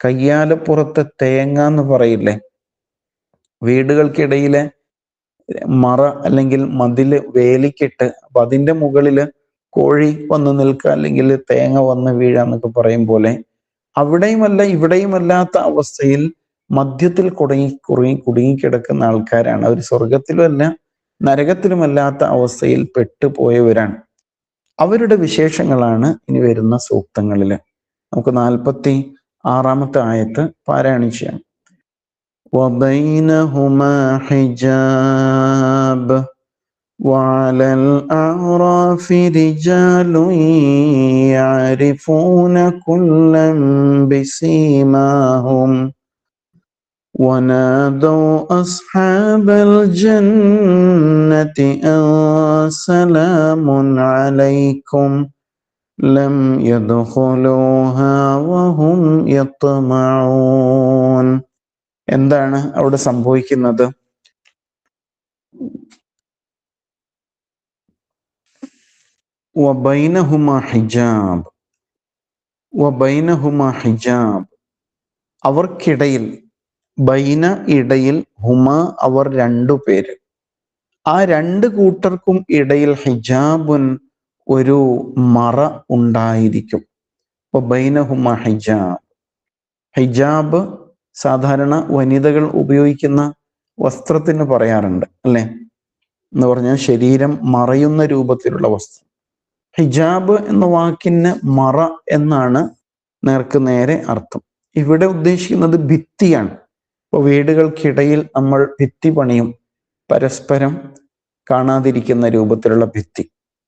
കയ്യാലപ്പുറത്തെ തേങ്ങ എന്ന് പറയില്ലേ, വീടുകൾക്കിടയിലെ മറ അല്ലെങ്കിൽ മതില് വേലിക്കിട്ട്, അപ്പൊ അതിൻ്റെ മുകളില് കോഴി വന്ന് നിൽക്കുക, അല്ലെങ്കിൽ തേങ്ങ വന്ന് വീഴുക എന്നൊക്കെ പറയും പോലെ, അവിടെയുമല്ല ഇവിടെയുമല്ലാത്ത അവസ്ഥയിൽ മധ്യത്തിൽ കുടുങ്ങിക്കിടക്കുന്ന ആൾക്കാരാണ് അവർ. സ്വർഗത്തിലുമല്ല നരകത്തിലുമല്ലാത്ത അവസ്ഥയിൽ പെട്ടുപോയവരാണ്. അവരുടെ വിശേഷങ്ങളാണ് ഇനി വരുന്ന സൂക്തങ്ങളിൽ. നമുക്ക് 46-ാമത്തെ ആയത്ത് പാരായണം ചെയ്യാം. وبينهما حجاب وعلى الأعراف رجال يعرفون كلا بسيماهم ونادوا أصحاب الجنة أن سلام عليكم لم يدخلوها وهم يطمعون. എന്താണ് അവിടെ സംഭവിക്കുന്നത്? വബൈനഹുമാ ഹിജാബ്, വബൈനഹുമാ ഹിജാബ്, അവർക്കിടയിൽ, ബൈന ഇടയിൽ, ഹുമ അവർ രണ്ടു പേര്, ആ രണ്ട് കൂട്ടർക്കും ഇടയിൽ ഹിജാബുൻ ഒരു മറ ഉണ്ടായിരിക്കും. അപ്പൊ ബൈനഹുമ ഹിജാബ്. ഹിജാബ് സാധാരണ വനിതകൾ ഉപയോഗിക്കുന്ന വസ്ത്രത്തിന് പറയാറുണ്ട് അല്ലെ, എന്ന് പറഞ്ഞാൽ ശരീരം മറയുന്ന രൂപത്തിലുള്ള വസ്ത്രം. ഹിജാബ് എന്ന വാക്കിന് മറ എന്നാണ് നേർക്ക് നേരെ അർത്ഥം. ഇവിടെ ഉദ്ദേശിക്കുന്നത് ഭിത്തിയാണ്. ഇപ്പോൾ വീടുകൾക്കിടയിൽ നമ്മൾ ഭിത്തി പണിയും, പരസ്പരം കാണാതിരിക്കുന്ന രൂപത്തിലുള്ള ഭിത്തി.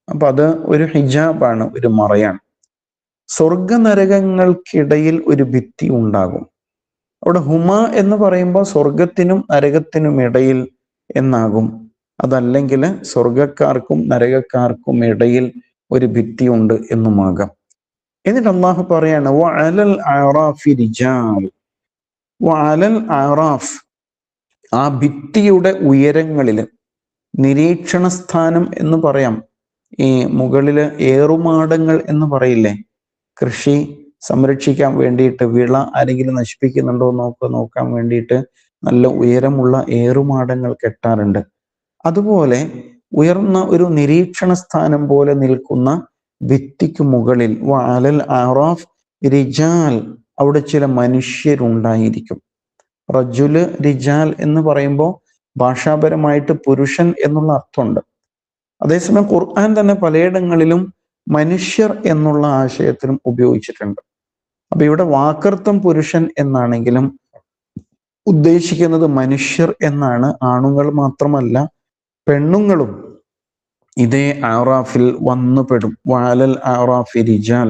അപ്പൊ അത് ഒരു ഹിജാബാണ്, ഒരു മറയാണ്. സ്വർഗ നരകങ്ങൾക്കിടയിൽ ഒരു ഭിത്തി ഉണ്ടാകും. അവിടെ ഹുമ എന്ന് പറയുമ്പോൾ സ്വർഗത്തിനും നരകത്തിനും ഇടയിൽ എന്നാകും. അതല്ലെങ്കിൽ സ്വർഗക്കാർക്കും നരകക്കാർക്കും ഇടയിൽ ഒരു ഭിത്തി ഉണ്ട് എന്നുമാകാം. എന്നിട്ട് അള്ളാഹു പറയാണ് വഅലൽ അഅറാഫി റിജാൽ. വഅലൽ അഅറാഫ്, ആ ഭിത്തിയുടെ ഉയരങ്ങളിൽ, നിരീക്ഷണ സ്ഥാനം എന്ന് പറയാം. ഈ മുകളില് ഏറുമാടങ്ങൾ എന്ന് പറയില്ലേ, കൃഷി സംരക്ഷിക്കാൻ വേണ്ടിയിട്ട്, വിള ആരെങ്കിലും നശിപ്പിക്കുന്നുണ്ടോ നോക്കാൻ വേണ്ടിയിട്ട് നല്ല ഉയരമുള്ള ഏറുമാടങ്ങൾ കെട്ടാറുണ്ട്. അതുപോലെ ഉയർന്ന ഒരു നിരീക്ഷണ സ്ഥാനം പോലെ നിൽക്കുന്ന ഭിത്തിക്ക് മുകളിൽ വഅലൽ അഅറാഫ് റിജാൽ, അവിടെ ചില മനുഷ്യരുണ്ടായിരിക്കും. റജുല്, റിജാൽ എന്ന് പറയുമ്പോൾ ഭാഷാപരമായിട്ട് പുരുഷൻ എന്നുള്ള അർത്ഥമുണ്ട്. അതേസമയം ഖുർആൻ തന്നെ പലയിടങ്ങളിലും മനുഷ്യർ എന്നുള്ള ആശയത്തിലും ഉപയോഗിച്ചിട്ടുണ്ട്. അപ്പൊ ഇവിടെ വാക്കർത്ഥം പുരുഷൻ എന്നാണെങ്കിലും ഉദ്ദേശിക്കുന്നത് മനുഷ്യർ എന്നാണ്. ആണുങ്ങൾ മാത്രമല്ല, പെണ്ണുങ്ങളും ഇതേ അഅറാഫിൽ വന്നുപെടും. വഅലൽ അഅറാഫി റിജാൽ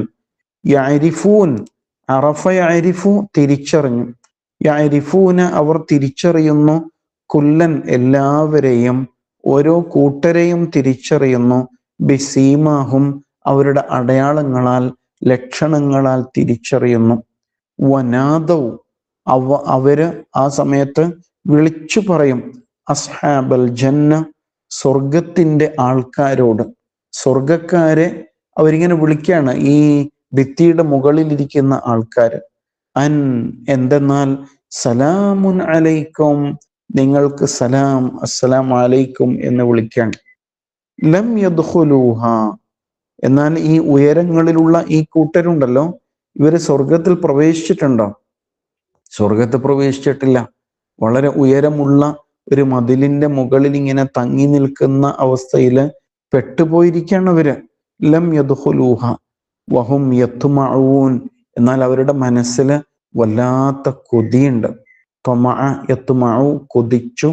യഅരിഫൂൻ, അറഫ യഅരിഫു തിരിച്ചറിഞ്ഞു, യഅരിഫൂന അവർ തിരിച്ചറിയുന്നു, കുല്ലൻ എല്ലാവരെയും, ഓരോ കൂട്ടരെയും തിരിച്ചറിയുന്നു, ബിസീമാഹും അവരുടെ അടയാളങ്ങളാൽ, ലക്ഷണങ്ങളാൽ തിരിച്ചറിയുന്നു. വനാദൗ അവര് ആ സമയത്ത് വിളിച്ചു പറയും, അസ്ഹാബൽ ജന്ന, സ്വർഗത്തിന്റെ ആൾക്കാരോട്. സ്വർഗക്കാരെ അവരിങ്ങനെ വിളിക്കുകയാണ്, ഈ ഭിത്തിയുടെ മുകളിലിരിക്കുന്ന ആൾക്കാര്. അൻ എന്തെന്നാൽ സലാമുൻ അലൈക്കും, നിങ്ങൾക്ക് സലാം, അസ്സലാം അലൈക്കും എന്ന് വിളിക്കാൻ. ലം യദ്ഖുലൂഹ, എന്നാൽ ഈ ഉയരങ്ങളിലുള്ള ഈ കൂട്ടരുണ്ടല്ലോ, ഇവര് സ്വർഗത്തിൽ പ്രവേശിച്ചിട്ടുണ്ടോ? സ്വർഗത്തിൽ പ്രവേശിച്ചിട്ടില്ല. വളരെ ഉയരമുള്ള ഒരു മതിലിന്റെ മുകളിൽ ഇങ്ങനെ തങ്ങി നിൽക്കുന്ന അവസ്ഥയിൽ പെട്ടുപോയിരിക്കുകയാണ് അവര്. ലം യദ്ഖുലൂഹ വഹും യത്മഊൻ, എന്നാൽ അവരുടെ മനസ്സിൽ വല്ലാത്ത കൊതിയുണ്ട്. ത്വമഅ യത്മഉ, കൊതിച്ചു,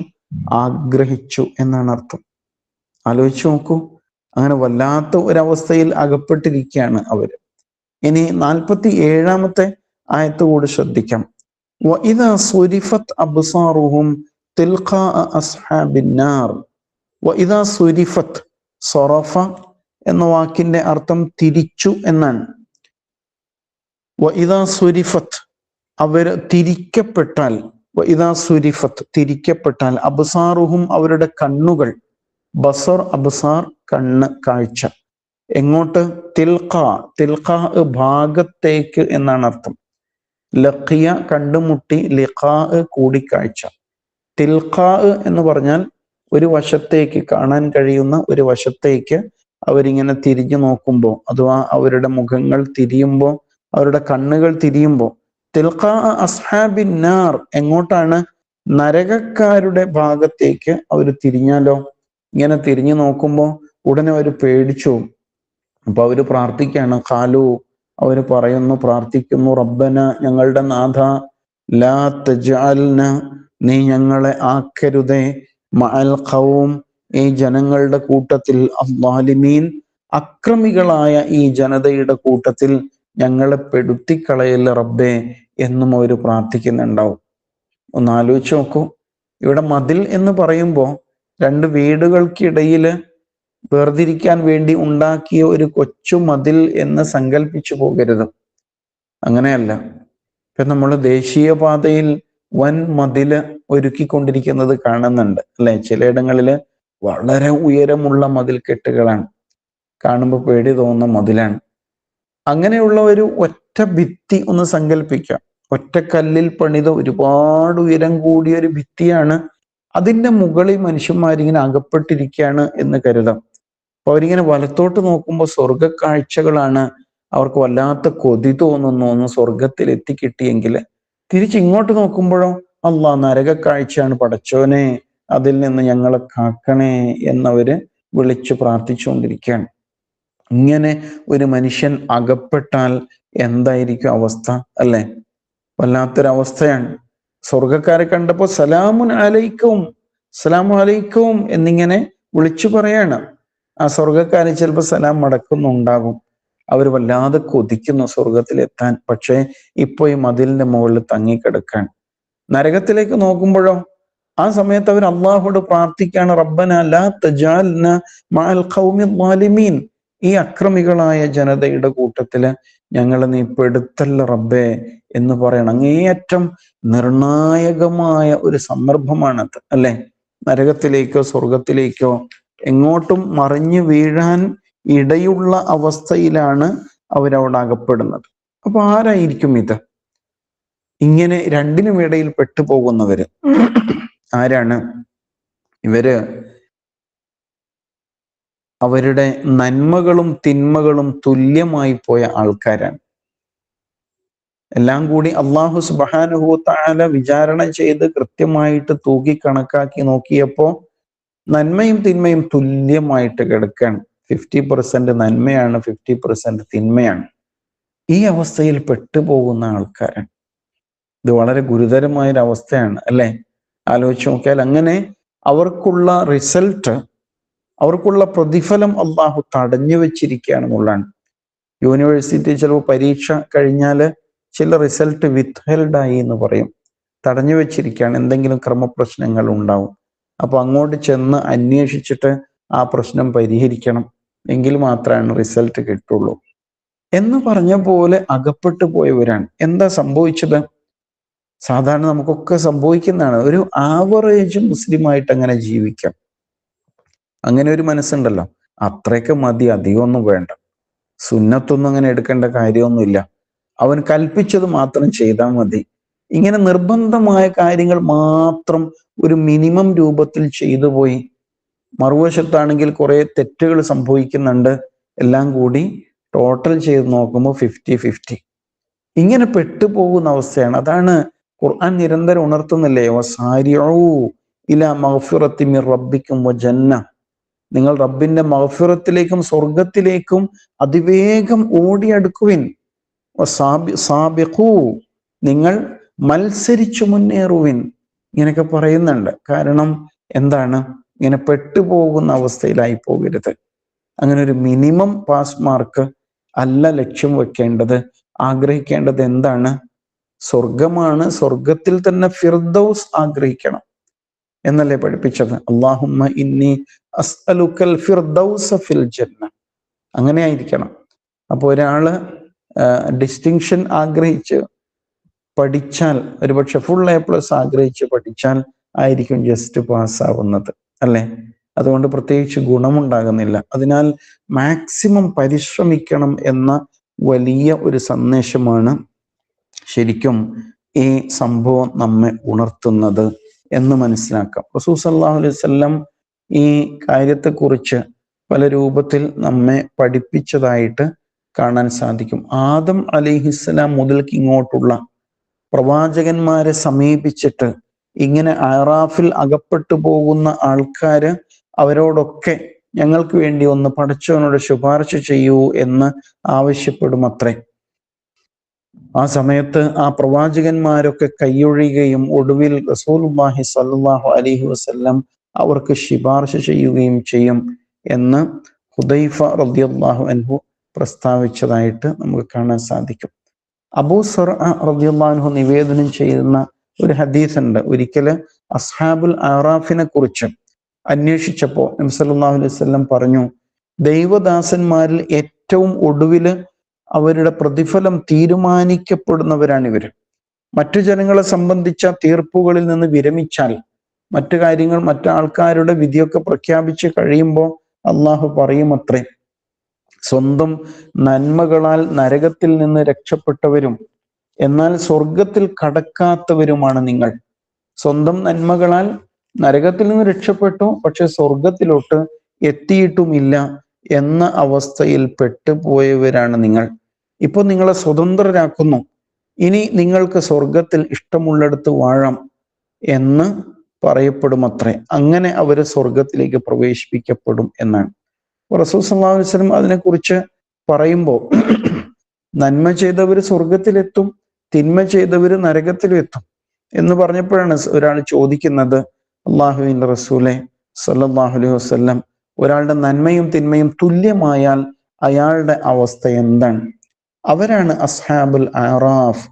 ആഗ്രഹിച്ചു എന്നാണ് അർത്ഥം. ആലോചിച്ചു നോക്കൂ, അങ്ങനെ വല്ലാത്ത ഒരവസ്ഥയിൽ അകപ്പെട്ടിരിക്കുകയാണ് അവര്. ഇനി 47-ാമത്തെ ആയത്ത് കൂടി ശ്രദ്ധിക്കാം. വഇദാ സുരിഫത് അബ്സാറുഹും തിൽഖാഅ അസ്ഹാബിൻ നാർ. വഇദാ സുരിഫത്, സറഫ എന്ന വാക്കിന്റെ അർത്ഥം തിരിച്ചു എന്നാണ്. വഇദാ സുരിഫത്, അവർ തിരിക്കപ്പെട്ടാൽ, വഇദാ സുരിഫത് തിരിക്കപ്പെട്ടാൽ, അബ്സാറുഹും അവരുടെ കണ്ണുകൾ, ബസർ അബ്സാർ കണ്ണ്, കാഴ്ച, എങ്ങോട്ട്? തിൽഖാ, തിൽഖാ ഭാഗത്തേക്ക് എന്നാണ് അർത്ഥം. ലഖിയ കണ്ടുമുട്ടി, ലിഖാ കൂടിക്കാഴ്ച. തിൽഖാ എന്ന് പറഞ്ഞാൽ ഒരു വശത്തേക്ക്, കാണാൻ കഴിയുന്ന ഒരു വശത്തേക്ക് അവരിങ്ങനെ തിരിഞ്ഞു നോക്കുമ്പോൾ, അഥവാ അവരുടെ മുഖങ്ങൾ തിരിയുമ്പോൾ, അവരുടെ കണ്ണുകൾ തിരിയുമ്പോൾ. തിൽഖാ അസ്ഹാബിൻ നാർ, എങ്ങോട്ടാണ്? നരകക്കാരുടെ ഭാഗത്തേക്ക് അവർ തിരിഞ്ഞാലോ? ഇങ്ങനെ തിരിഞ്ഞു നോക്കുമ്പോൾ ഉടനെ അവർ പേടിച്ചു. അപ്പൊ അവര് പ്രാർത്ഥിക്കാണ്. ഖാലു, അവര് പറയുന്നു, പ്രാർത്ഥിക്കുന്നു, റബ്ബന, ഞങ്ങളുടെ നാഥ, ലാ തജ്അൽന, നീ ഞങ്ങളെ ആക്കരുതേ, മഅൽ ഖൗം, ഈ ജനങ്ങളുടെ കൂട്ടത്തിൽ, അസ്സാലിമീൻ, അക്രമികളായ ഈ ജനതയുടെ കൂട്ടത്തിൽ ഞങ്ങളെ പെടുത്തിക്കളയല്ല റബ്ബേ എന്നും അവർ പ്രാർത്ഥിക്കുന്നുണ്ടാവും. ഒന്ന് ആലോചിച്ച് നോക്കൂ. ഇവിടെ മതിൽ എന്ന് പറയുമ്പോൾ രണ്ട് വീടുകൾക്കിടയിൽ വേർതിരിക്കാൻ വേണ്ടി ഉണ്ടാക്കിയ ഒരു കൊച്ചു മതിൽ എന്ന് സങ്കല്പിച്ചു പോകരുത്. അങ്ങനെയല്ല. ഇപ്പൊ നമ്മൾ ദേശീയപാതയിൽ വൻ മതില് ഒരുക്കിക്കൊണ്ടിരിക്കുന്നത് കാണുന്നുണ്ട് അല്ലെ? ചിലയിടങ്ങളില് വളരെ ഉയരമുള്ള മതിൽ കെട്ടുകളാണ്, കാണുമ്പോൾ പേടി തോന്നുന്ന മതിലാണ്. അങ്ങനെയുള്ള ഒരു ഒറ്റ ഭിത്തി ഒന്ന് സങ്കല്പിക്കാം. ഒറ്റക്കല്ലിൽ പണിത ഒരുപാട് ഉയരം കൂടിയ ഒരു ഭിത്തിയാണ്. അതിന്റെ മുകളിൽ മനുഷ്യന്മാരിങ്ങനെ അകപ്പെട്ടിരിക്കുകയാണ് എന്ന് കരുതാം. അപ്പൊ അവരിങ്ങനെ വലത്തോട്ട് നോക്കുമ്പോൾ സ്വർഗ കാഴ്ചകളാണ്. അവർക്ക് വല്ലാത്ത കൊതി തോന്നുന്നു ഒന്ന് സ്വർഗത്തിൽ എത്തിക്കിട്ടിയെങ്കിൽ. തിരിച്ചിങ്ങോട്ട് നോക്കുമ്പോഴോ നരക കാഴ്ചയാണ്, പടച്ചോനെ അതിൽ നിന്ന് ഞങ്ങളെ കാക്കണേ എന്നവര് വിളിച്ചു പ്രാർത്ഥിച്ചുകൊണ്ടിരിക്കുകയാണ്. ഇങ്ങനെ ഒരു മനുഷ്യൻ അകപ്പെട്ടാൽ എന്തായിരിക്കും അവസ്ഥ അല്ലെ? വല്ലാത്തൊരവസ്ഥയാണ്. സ്വർഗക്കാരെ കണ്ടപ്പോ സലാമുൻ അലൈക്കും, സലാമു അലൈക്കും എന്നിങ്ങനെ വിളിച്ചു പറയാണ്. ആ സ്വർഗക്കാരെ ചിലപ്പോൾ സലാം മടക്കുന്നുണ്ടാകും. അവർ വല്ലാതെ കൊതിക്കുന്നു സ്വർഗത്തിലെത്താൻ. പക്ഷേ ഇപ്പൊ ഈ മതിലിന്റെ മുകളിൽ തങ്ങിക്കിടക്കാൻ. നരകത്തിലേക്ക് നോക്കുമ്പോഴോ ആ സമയത്ത് അവർ അള്ളാഹുവോട് പ്രാർത്ഥിക്കാണ്, റബ്ബന ലാ തജഅൽന മഅൽ ഖൗമി ളാലിമീൻ, ഈ അക്രമികളായ ജനതയുടെ കൂട്ടത്തില് ഞങ്ങളെ നീ പെടുത്തല്ല റബ്ബേ എന്ന് പറയണം. അങ്ങേയറ്റം നിർണായകമായ ഒരു സന്ദർഭമാണത് അല്ലെ? നരകത്തിലേക്കോ സ്വർഗത്തിലേക്കോ എങ്ങോട്ടും മറിഞ്ഞു വീഴാൻ ഇടയുള്ള അവസ്ഥയിലാണ് അവരവിടെ അകപ്പെടുന്നത്. അപ്പൊ ആരായിരിക്കും ഇത്? ഇങ്ങനെ രണ്ടിനും ഇടയിൽ പെട്ടുപോകുന്നവര് ആരാണ്? ഇവര് അവരുടെ നന്മകളും തിന്മകളും തുല്യമായി പോയ ആൾക്കാരാണ്. എല്ലാം കൂടി അള്ളാഹു സുബ്ഹാനഹു വ തആല വിചാരണ ചെയ്ത് കൃത്യമായിട്ട് തൂക്കി കണക്കാക്കി നോക്കിയപ്പോ നന്മയും തിന്മയും തുല്യമായിട്ട് കിടക്കുകയാണ്. 50% നന്മയാണ്, 50% തിന്മയാണ്. ഈ അവസ്ഥയിൽ പെട്ടുപോകുന്ന ആൾക്കാരാണ്. ഇത് വളരെ ഗുരുതരമായൊരു അവസ്ഥയാണ് അല്ലെ? ആലോചിച്ച് നോക്കിയാൽ അങ്ങനെ അവർക്കുള്ള റിസൾട്ട്, അവർക്കുള്ള പ്രതിഫലം അള്ളാഹു തടഞ്ഞു വെച്ചിരിക്കുകയാണെന്നുള്ളതാണ്. യൂണിവേഴ്സിറ്റി ചിലപ്പോൾ പരീക്ഷ കഴിഞ്ഞാൽ ചില റിസൾട്ട് വിത്ത്ഹെൽഡ് ആയി എന്ന് പറയും, തടഞ്ഞു വെച്ചിരിക്കുകയാണ്. എന്തെങ്കിലും ക്രമപ്രശ്നങ്ങൾ ഉണ്ടാവും. അപ്പൊ അങ്ങോട്ട് ചെന്ന് അന്വേഷിച്ചിട്ട് ആ പ്രശ്നം പരിഹരിക്കണം, എങ്കിൽ മാത്രമാണ് റിസൾട്ട് കിട്ടുള്ളൂ എന്ന് പറഞ്ഞ പോലെ അകപ്പെട്ടു പോയവരാണ്. എന്താ സംഭവിച്ചത്? സാധാരണ നമുക്കൊക്കെ സംഭവിക്കുന്നതാണ്. ഒരു ആവറേജ് മുസ്ലിമായിട്ട് അങ്ങനെ ജീവിക്കാം. അങ്ങനെ ഒരു മനസ്സുണ്ടല്ലോ, അത്രയൊക്കെ മതി, അധികമൊന്നും വേണ്ട, സുന്നത്തൊന്നും അങ്ങനെ എടുക്കേണ്ട കാര്യമൊന്നുമില്ല, അവൻ കൽപ്പിച്ചത് മാത്രം ചെയ്താൽ മതി. ഇങ്ങനെ നിർബന്ധമായ കാര്യങ്ങൾ മാത്രം ഒരു മിനിമം രൂപത്തിൽ ചെയ്തു പോയി. മറുവശത്താണെങ്കിൽ കുറെ തെറ്റുകൾ സംഭവിക്കുന്നുണ്ട്. എല്ലാം കൂടി ടോട്ടൽ ചെയ്ത് നോക്കുമ്പോൾ 50-50 ഇങ്ങനെ പെട്ടുപോകുന്ന അവസ്ഥയാണ്. അതാണ് ഖുർആൻ നിരന്തരം ഉണർത്തുന്നില്ലേ, വസാരിഊ ഇലാ മഗ്ഫിറത്തി മിർ റബ്ബിക്കും വജന്ന, നിങ്ങൾ റബ്ബിന്റെ മഗ്ഫിറത്തിലേക്കും സ്വർഗത്തിലേക്കും അതിവേഗം ഓടിയടുക്കുവിൻ. സാബിഖൂ, നിങ്ങൾ മത്സരിച്ചു മുന്നേറുവിൻ. ഇങ്ങനെയൊക്കെ പറയുന്നുണ്ട്. കാരണം എന്താണ്? ഇങ്ങനെ പെട്ടുപോകുന്ന അവസ്ഥയിലായി പോകരുത്. അങ്ങനെ ഒരു മിനിമം പാസ് മാർക്ക് അല്ല ലക്ഷ്യം വെക്കേണ്ടത്. ആഗ്രഹിക്കേണ്ടത് എന്താണ്? സ്വർഗമാണ്. സ്വർഗത്തിൽ തന്നെ ഫിർദൗസ് ആഗ്രഹിക്കണം എന്നല്ലേ പഠിപ്പിച്ചത്? അല്ലാഹുമ്മ ഇന്നി അസ്അലുക്കൽ ഫിർദൗസ ഫിൽ ജന്ന. അങ്ങനെ ആയിരിക്കണം. അപ്പോൾ ഒരാള് ഡിസ്റ്റിങ്ഷൻ ആഗ്രഹിച്ച് പഠിച്ചാൽ, ഒരുപക്ഷെ ഫുൾ A+ ആഗ്രഹിച്ച് പഠിച്ചാൽ ആയിരിക്കും ജസ്റ്റ് പാസ്സാവുന്നത് അല്ലെ? അതുകൊണ്ട് പ്രത്യേകിച്ച് ഗുണമുണ്ടാകുന്നില്ല. അതിനാൽ മാക്സിമം പരിശ്രമിക്കണം എന്ന വലിയ ഒരു സന്ദേശമാണ് ശരിക്കും ഈ സംഭവം നമ്മെ ഉണർത്തുന്നത് എന്ന് മനസ്സിലാക്കാം. റസൂൽ സല്ലല്ലാഹു അലൈഹി വസല്ലം ഈ കാര്യത്തെക്കുറിച്ച് പല രൂപത്തിൽ നമ്മെ പഠിപ്പിച്ചതായിട്ട് കാണാൻ സാധിക്കും. ആദം അലൈഹിസ്സലാം മുതൽക്ക് ഇങ്ങോട്ടുള്ള പ്രവാചകന്മാരെ സമീപിച്ചിട്ട് ഇങ്ങനെ അറാഫിൽ അകപ്പെട്ടു പോകുന്ന ആൾക്കാര് അവരോടൊക്കെ ഞങ്ങൾക്ക് വേണ്ടി ഒന്ന് പടച്ചവനോട് ശുപാർശ ചെയ്യൂ എന്ന് ആവശ്യപ്പെടുമത്രേ. ആ സമയത്ത് ആ പ്രവാചകന്മാരൊക്കെ കൈയൊഴിയുകയും ഒടുവിൽ റസൂലുള്ളാഹി സ്വല്ലല്ലാഹു അലൈഹി വസല്ലം അവർക്ക് ശുപാർശ ചെയ്യുകയും ചെയ്യും എന്ന് ഹുദൈഫ റളിയല്ലാഹു അൻഹു പ്രസ്താവിച്ചതായിട്ട് നമുക്ക് കാണാൻ സാധിക്കും. അബൂ സുർഅ റളിയല്ലാഹു അൻഹു നിവേദനം ചെയ്യുന്ന ഒരു ഹദീസ് ഉണ്ട്. ഒരിക്കല് അസ്ഹാബുൽ അറാഫിനെ കുറിച്ച് അന്വേഷിച്ചപ്പോൾ നബി സല്ലല്ലാഹു അലൈഹി വസല്ലം പറഞ്ഞു, ദൈവദാസന്മാരിൽ ഏറ്റവും ഒടുവില് അവരുടെ പ്രതിഫലം തീരുമാനിക്കപ്പെടുന്നവരാണ് ഇവര്. മറ്റു ജനങ്ങളെ സംബന്ധിച്ച തീർപ്പുകളിൽ നിന്ന് വിരമിച്ചാൽ, മറ്റു കാര്യങ്ങൾ മറ്റാൾക്കാരുടെ വിധിയൊക്കെ പ്രഖ്യാപിച്ച് കഴിയുമ്പോൾ അള്ളാഹു പറയുമത്രേ, സ്വന്തം നന്മകളാൽ നരകത്തിൽ നിന്ന് രക്ഷപ്പെട്ടവരും എന്നാൽ സ്വർഗത്തിൽ കടക്കാത്തവരുമാണ് നിങ്ങൾ. സ്വന്തം നന്മകളാൽ നരകത്തിൽ നിന്ന് രക്ഷപ്പെട്ടു, പക്ഷെ സ്വർഗത്തിലോട്ട് എത്തിയിട്ടുമില്ല എന്ന അവസ്ഥയിൽ പെട്ടുപോയവരാണ് നിങ്ങൾ. ഇപ്പൊ നിങ്ങളെ സ്വതന്ത്രരാക്കുന്നു. ഇനി നിങ്ങൾക്ക് സ്വർഗത്തിൽ ഇഷ്ടമുള്ളിടത്ത് വാഴാം എന്ന് പറയപ്പെടുമത്രേ. അങ്ങനെ അവര് സ്വർഗത്തിലേക്ക് പ്രവേശിപ്പിക്കപ്പെടും എന്നാണ്. റസൂൽ സല്ലല്ലാഹു അലൈഹി വസല്ലം അതിനെക്കുറിച്ച് പറയുമ്പോൾ നന്മ ചെയ്തവര് സ്വർഗത്തിലെത്തും, തിന്മ ചെയ്തവര് നരകത്തിലെത്തും എന്ന് പറഞ്ഞപ്പോഴാണ് ഒരാൾ ചോദിക്കുന്നത്, അള്ളാഹുവിൻ്റെ റസൂലെ സല്ലല്ലാഹു അലൈഹി വസല്ലം, ഒരാളുടെ നന്മയും തിന്മയും തുല്യമായാൽ അയാളുടെ അവസ്ഥ എന്താണ്? അവരാണ് അസ്ഹാബുൽ അറാഫ്,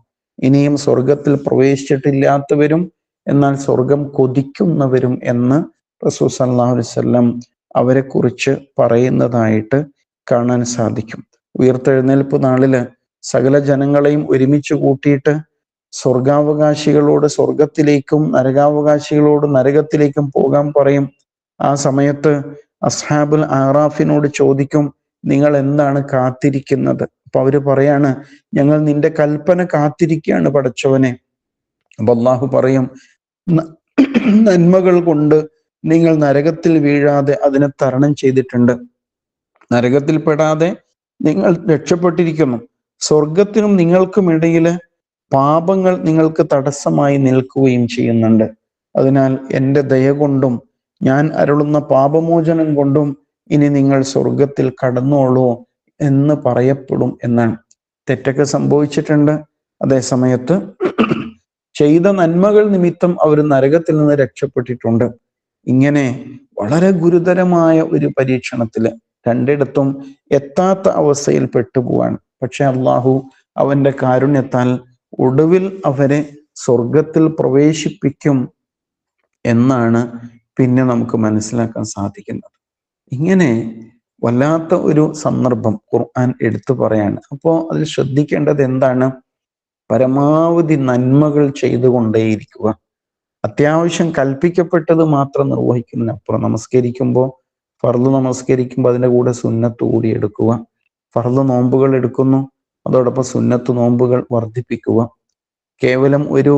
ഇനിയും സ്വർഗത്തിൽ പ്രവേശിച്ചിട്ടില്ലാത്തവരും എന്നാൽ സ്വർഗം കൊതിക്കുന്നവരും എന്ന് റസൂൽ സല്ലല്ലാഹു അലൈഹി വസല്ലം അവരെ കുറിച്ച് പറയുന്നതായിട്ട് കാണാൻ സാധിക്കും. ഉയർത്തെഴുന്നേൽപ്പ് നാളില് സകല ജനങ്ങളെയും ഒരുമിച്ച് കൂട്ടിയിട്ട് സ്വർഗാവകാശികളോട് സ്വർഗത്തിലേക്കും നരകാവകാശികളോട് നരകത്തിലേക്കും പോകാൻ പറയും. ആ സമയത്ത് അസ്ഹാബുൽ ആറാഫിനോട് ചോദിക്കും, നിങ്ങൾ എന്താണ് കാത്തിരിക്കുന്നത്? അപ്പൊ അവര് പറയാണ്, ഞങ്ങൾ നിന്റെ കൽപ്പന കാത്തിരിക്കുകയാണ് പടച്ചവനെ. അപ്പൊ അള്ളാഹു പറയും, നന്മകൾ കൊണ്ട് നിങ്ങൾ നരകത്തിൽ വീഴാതെ അതിനെ തരണം ചെയ്തിട്ടുണ്ട്, നരകത്തിൽ പെടാതെ നിങ്ങൾ രക്ഷപ്പെട്ടിരിക്കുന്നു. സ്വർഗത്തിനും നിങ്ങൾക്കും ഇടയില് പാപങ്ങൾ നിങ്ങൾക്ക് തടസ്സമായി നിൽക്കുകയും ചെയ്യുന്നുണ്ട്. അതിനാൽ എൻ്റെ ദയ കൊണ്ടും ഞാൻ അരുളുന്ന പാപമോചനം കൊണ്ടും ഇനി നിങ്ങൾ സ്വർഗത്തിൽ കടന്നോളൂ എന്ന് പറയപ്പെടും എന്നാണ്. തെറ്റൊക്കെ സംഭവിച്ചിട്ടുണ്ട്, അതേ സമയത്ത് ചെയ്ത നന്മകൾ നിമിത്തം അവർ നരകത്തിൽ നിന്ന് രക്ഷപ്പെട്ടിട്ടുണ്ട്. ഇങ്ങനെ വളരെ ഗുരുതരമായ ഒരു പരീക്ഷണത്തില് രണ്ടിടത്തും എത്താത്ത അവസ്ഥയിൽ പെട്ടുപോവാണ്. പക്ഷെ അള്ളാഹു അവന്റെ കാരുണ്യത്താൽ ഒടുവിൽ അവരെ സ്വർഗത്തിൽ പ്രവേശിപ്പിക്കും എന്നാണ് പിന്നെ നമുക്ക് മനസ്സിലാക്കാൻ സാധിക്കുന്നത്. ഇങ്ങനെ വല്ലാത്ത ഒരു സന്ദർഭം ഖുർആൻ എടുത്തു പറയാണ്. അപ്പോൾ അതിൽ ശ്രദ്ധിക്കേണ്ടത് എന്താണ്? പരമാവധി നന്മകൾ ചെയ്തുകൊണ്ടേയിരിക്കുക. അത്യാവശ്യം കൽപ്പിക്കപ്പെട്ടത് മാത്രം നിർവഹിക്കുന്നതിനപ്പുറം നമസ്കരിക്കുമ്പോൾ ഫർള് നമസ്കരിക്കുമ്പോൾ അതിൻ്റെ കൂടെ സുന്നത്ത് കൂടി എടുക്കുക. ഫർള് നോമ്പുകൾ എടുക്കുന്നു, അതോടൊപ്പം സുന്നത്ത് നോമ്പുകൾ വർദ്ധിപ്പിക്കുക. കേവലം ഒരു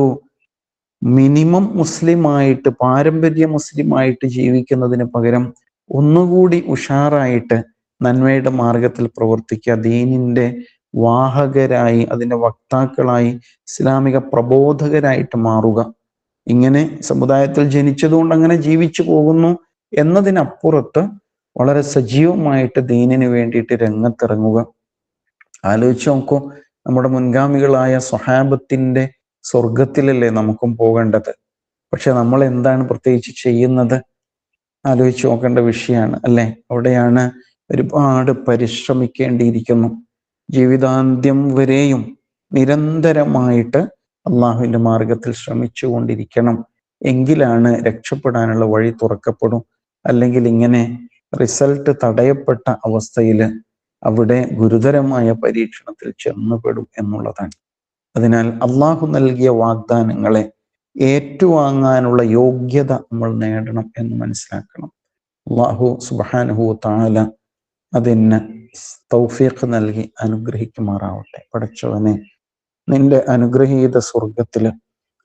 മിനിമം മുസ്ലിമായിട്ട്, പാരമ്പര്യ മുസ്ലിമായിട്ട് ജീവിക്കുന്നതിന് പകരം ഒന്നുകൂടി ഉഷാറായിട്ട് നന്മയുടെ മാർഗത്തിൽ പ്രവർത്തിക്കുക, ദീനിന്റെ വാഹകരായി, അതിൻ്റെ വക്താക്കളായി, ഇസ്ലാമിക പ്രബോധകരായിട്ട് മാറുക. ഇങ്ങനെ സമുദായത്തിൽ ജനിച്ചതുകൊണ്ട് അങ്ങനെ ജീവിച്ചു പോകുന്നു എന്നതിനപ്പുറത്ത് വളരെ സജീവമായിട്ട് ദീനിന് വേണ്ടിയിട്ട് രംഗത്തിറങ്ങുക. ആലോചിച്ച് നോക്കൂ, നമ്മുടെ മുൻഗാമികളായ സ്വഹാബത്തിന്റെ സ്വർഗത്തിലല്ലേ നമുക്കും പോകേണ്ടത്. പക്ഷെ നമ്മൾ എന്താണ് പ്രത്യേകിച്ച് ചെയ്യുന്നത്? ആലോചിച്ച് നോക്കേണ്ട വിഷയമാണ് അല്ലേ? അവിടെയാണ് ഒരുപാട് പരിശ്രമിക്കേണ്ടിയിരിക്കുന്നു. ജീവിതാന്ത്യം വരെയും നിരന്തരമായിട്ട് അള്ളാഹുവിൻ്റെ മാർഗത്തിൽ ശ്രമിച്ചു കൊണ്ടിരിക്കണം. എങ്കിലാണ് രക്ഷപ്പെടാനുള്ള വഴി തുറക്കപ്പെടും. അല്ലെങ്കിൽ ഇങ്ങനെ റിസൾട്ട് തടയപ്പെട്ട അവസ്ഥയിൽ അവിടെ ഗുരുതരമായ പരീക്ഷണത്തിൽ ചെന്നുപെടും എന്നുള്ളതാണ്. അതിനാൽ അള്ളാഹു നൽകിയ വാഗ്ദാനങ്ങളെ ഏറ്റുവാങ്ങാനുള്ള യോഗ്യത നമ്മൾ നേടണം എന്ന് മനസ്സിലാക്കണം. അള്ളാഹു സുബ്ഹാനഹു തആല അതിന് തൗഫീഖ് നൽകി അനുഗ്രഹിക്കുമാറാവട്ടെ. പടച്ചവനെ, നിന്റെ അനുഗ്രഹീത സ്വർഗത്തില്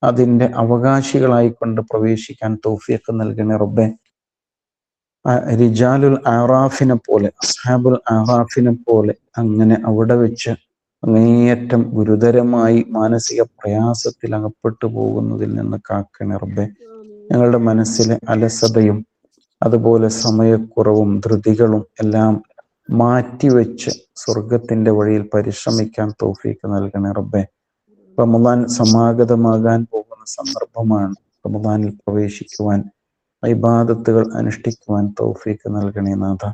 അതിൻ്റെ അവകാശികളായിക്കൊണ്ട് പ്രവേശിക്കാൻ തൗഫീഖ് നൽകണേ റബ്ബെ. റിജാലുൽ ആറാഫിനെ പോലെ, അസ്ഹാബുൽ ആറാഫിനെ പോലെ അങ്ങനെ അവിടെ വെച്ച് അങ്ങേയറ്റം ഗുരുതരമായി മാനസിക പ്രയാസത്തിൽ അകപ്പെട്ടു പോകുന്നതിൽ നിന്ന് കാക്കണേ റബ്ബെ. ഞങ്ങളുടെ മനസ്സിലെ അലസതയും അതുപോലെ സമയക്കുറവും ധൃതികളും എല്ലാം മാറ്റിവെച്ച് സ്വർഗത്തിന്റെ വഴിയിൽ പരിശ്രമിക്കാൻ തൗഫീഖ് നൽകണേ റബ്ബെ. റമദാൻ സമാഗതമാകാൻ പോകുന്ന സന്ദർഭമാണ്. റമദാനിൽ പ്രവേശിക്കുവാൻ, ഇബാദത്തുകൾ അനുഷ്ഠിക്കുവാൻ തൗഫീഖ് നൽകണേ നാഥ.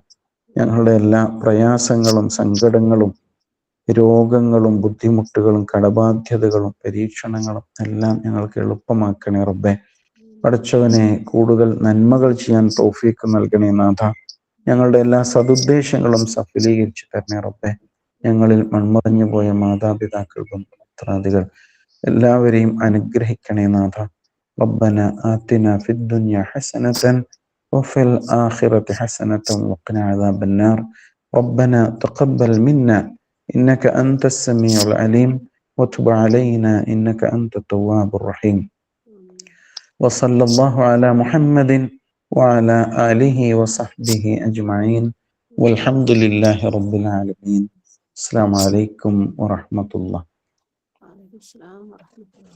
ഞങ്ങളുടെ എല്ലാ പ്രയാസങ്ങളും സങ്കടങ്ങളും രോഗങ്ങളും ബുദ്ധിമുട്ടുകളും കടബാധ്യതകളും പരീക്ഷണങ്ങളും എല്ലാം ഞങ്ങൾക്ക് എളുപ്പമാക്കണേ റബ്ബെ. പടച്ചവനെ, കൂടുതൽ നന്മകൾ ചെയ്യാൻ തൗഫീഖ് നൽകണേ നാഥ. ഞങ്ങളുടെ എല്ലാ സതുദ്ദേശങ്ങളും സഫലീകരിച്ചു തരണേ റബ്ബെ. ഞങ്ങളിൽ മൺമറഞ്ഞു പോയ മാതാപിതാക്കൾ, ബന്ധുമിത്രാദികൾ എല്ലാവരെയും അനുഗ്രഹിക്കണേ നാഥ. റബ്ബന ആതിന ഫിദ്ദുനിയ ഹസനതൻ വഫിൽ ആഖിറതി ഹസനതൻ വഖിന അദാബന്നാർ. റബ്ബന തഖബ്ബൽ മിന്ന ഇന്നക അൻതസ് സമീഉൽ അലീം. وتب علينا إنك أنت التواب الرحيم. وصلى الله على محمد وعلى آله وصحبه أجمعين والحمد لله رب العالمين. السلام عليكم ورحمة الله. وعليكم السلام ورحمة الله.